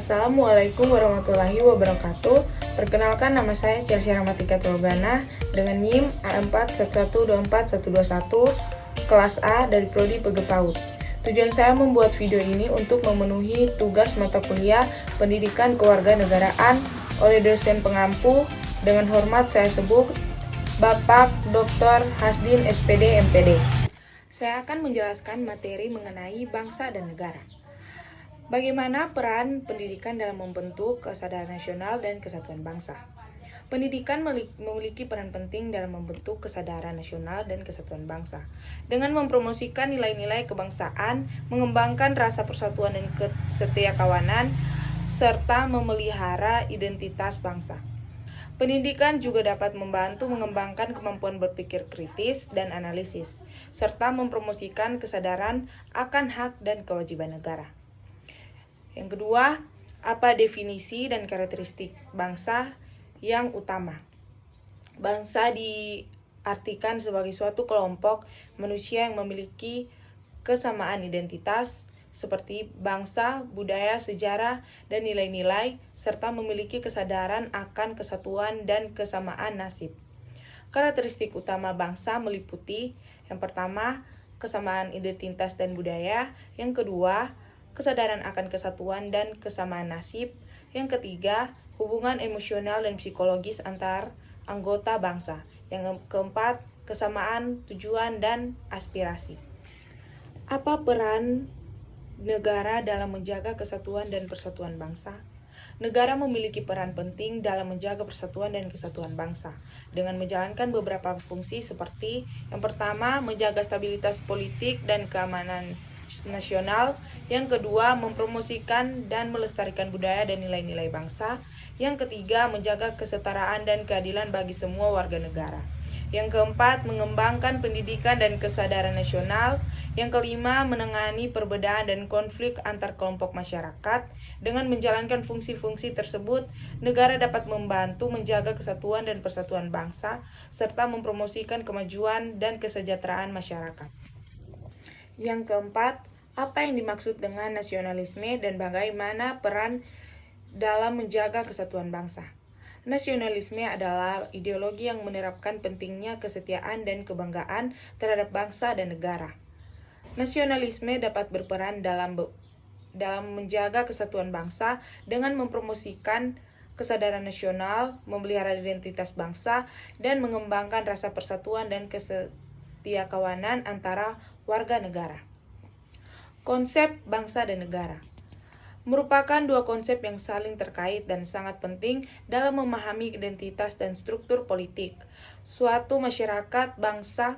Assalamualaikum warahmatullahi wabarakatuh. Perkenalkan, nama saya Chelsea Rahmatika Tulogana dengan NIM A41124121 kelas A dari Prodi PGPAUD. Tujuan saya membuat video ini untuk memenuhi tugas mata kuliah Pendidikan Kewarganegaraan oleh dosen pengampu. Dengan hormat saya sebut Bapak Dr. Hasdin SPD MPD. Saya akan menjelaskan materi mengenai bangsa dan negara. Bagaimana peran pendidikan dalam membentuk kesadaran nasional dan kesatuan bangsa? Pendidikan memiliki peran penting dalam membentuk kesadaran nasional dan kesatuan bangsa. Dengan mempromosikan nilai-nilai kebangsaan, mengembangkan rasa persatuan dan kesetiakawanan, serta memelihara identitas bangsa. Pendidikan juga dapat membantu mengembangkan kemampuan berpikir kritis dan analisis, serta mempromosikan kesadaran akan hak dan kewajiban negara. Yang kedua, apa definisi dan karakteristik bangsa yang utama? Bangsa diartikan sebagai suatu kelompok manusia yang memiliki kesamaan identitas seperti bangsa, budaya, sejarah, dan nilai-nilai, serta memiliki kesadaran akan kesatuan dan kesamaan nasib. Karakteristik utama bangsa meliputi yang pertama, kesamaan identitas dan budaya, yang kedua, kesadaran akan kesatuan dan kesamaan nasib, yang ketiga, hubungan emosional dan psikologis antar anggota bangsa, yang keempat, kesamaan tujuan dan aspirasi. Apa peran negara dalam menjaga kesatuan dan persatuan bangsa? Negara memiliki peran penting dalam menjaga persatuan dan kesatuan bangsa dengan menjalankan beberapa fungsi seperti yang pertama, menjaga stabilitas politik dan keamanan nasional, yang kedua, mempromosikan dan melestarikan budaya dan nilai-nilai bangsa, yang ketiga, menjaga kesetaraan dan keadilan bagi semua warga negara, yang keempat, mengembangkan pendidikan dan kesadaran nasional, yang kelima, menangani perbedaan dan konflik antar kelompok masyarakat. Dengan menjalankan fungsi-fungsi tersebut, negara dapat membantu menjaga kesatuan dan persatuan bangsa, serta mempromosikan kemajuan dan kesejahteraan masyarakat. Yang keempat, apa yang dimaksud dengan nasionalisme dan bagaimana peran dalam menjaga kesatuan bangsa? Nasionalisme adalah ideologi yang menerapkan pentingnya kesetiaan dan kebanggaan terhadap bangsa dan negara. Nasionalisme dapat berperan dalam menjaga kesatuan bangsa dengan mempromosikan kesadaran nasional, memelihara identitas bangsa, dan mengembangkan rasa persatuan dan kesetiakawanan antara warga negara. Konsep bangsa dan negara merupakan dua konsep yang saling terkait dan sangat penting dalam memahami identitas dan struktur politik suatu masyarakat bangsa.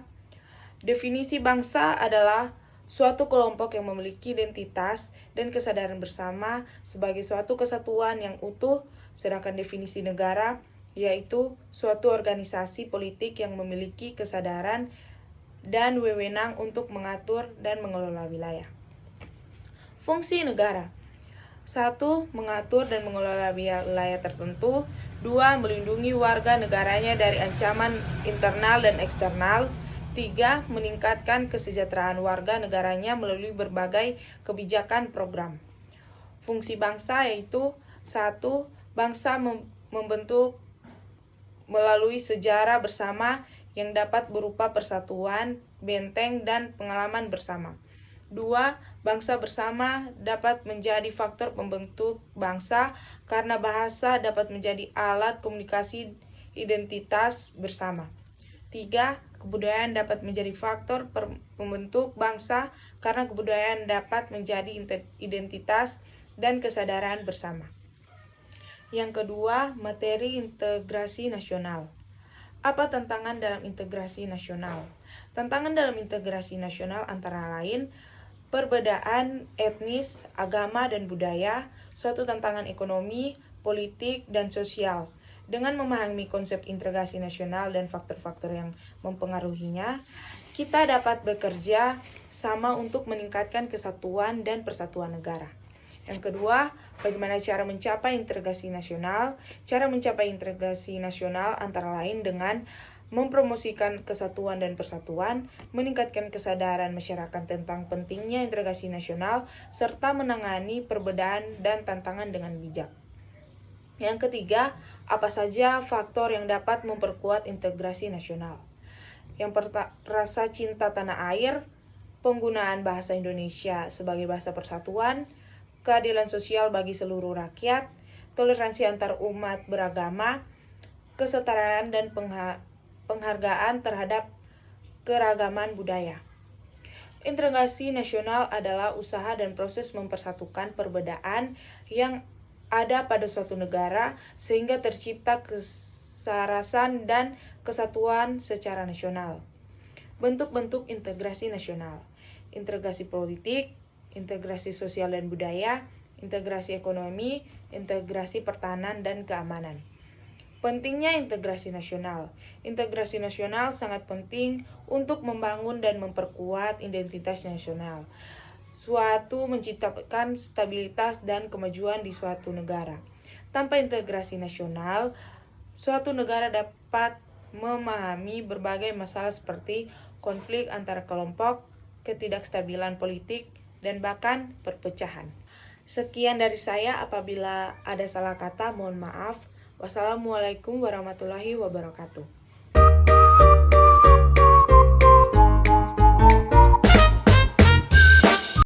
Definisi bangsa adalah suatu kelompok yang memiliki identitas dan kesadaran bersama sebagai suatu kesatuan yang utuh, sedangkan definisi negara yaitu suatu organisasi politik yang memiliki kesadaran dan wewenang untuk mengatur dan mengelola wilayah. Fungsi negara: 1. Mengatur dan mengelola wilayah tertentu. 2. Melindungi warga negaranya dari ancaman internal dan eksternal. 3. Meningkatkan kesejahteraan warga negaranya melalui berbagai kebijakan program. Fungsi bangsa yaitu 1. Bangsa membentuk melalui sejarah bersama yang dapat berupa persatuan, benteng, dan pengalaman bersama. 2. Bangsa bersama dapat menjadi faktor pembentuk bangsa karena bahasa dapat menjadi alat komunikasi identitas bersama. 3. Kebudayaan dapat menjadi faktor pembentuk bangsa karena kebudayaan dapat menjadi identitas dan kesadaran bersama. Yang kedua, materi integrasi nasional. Apa tantangan dalam integrasi nasional? Tantangan dalam integrasi nasional antara lain perbedaan etnis, agama, dan budaya, suatu tantangan ekonomi, politik, dan sosial. Dengan memahami konsep integrasi nasional dan faktor-faktor yang mempengaruhinya, kita dapat bekerja sama untuk meningkatkan kesatuan dan persatuan negara. Yang kedua, bagaimana cara mencapai integrasi nasional? Cara mencapai integrasi nasional antara lain dengan mempromosikan kesatuan dan persatuan, meningkatkan kesadaran masyarakat tentang pentingnya integrasi nasional, serta menangani perbedaan dan tantangan dengan bijak. Yang ketiga, apa saja faktor yang dapat memperkuat integrasi nasional? Yang pertama, rasa cinta tanah air, penggunaan bahasa Indonesia sebagai bahasa persatuan, keadilan sosial bagi seluruh rakyat, toleransi antar umat beragama, kesetaraan dan penghargaan terhadap keragaman budaya. Integrasi nasional adalah usaha dan proses mempersatukan perbedaan yang ada pada suatu negara sehingga tercipta kesarasan dan kesatuan secara nasional. Bentuk-bentuk integrasi nasional: integrasi politik, integrasi sosial dan budaya, integrasi ekonomi, integrasi pertahanan dan keamanan. Pentingnya integrasi nasional. Integrasi nasional sangat penting untuk membangun dan memperkuat identitas nasional. Suatu menciptakan stabilitas dan kemajuan di suatu negara. Tanpa integrasi nasional, suatu negara dapat memahami berbagai masalah seperti konflik antar kelompok, ketidakstabilan politik, dan bahkan perpecahan. Sekian dari saya, apabila ada salah kata mohon maaf. Wassalamualaikum warahmatullahi wabarakatuh.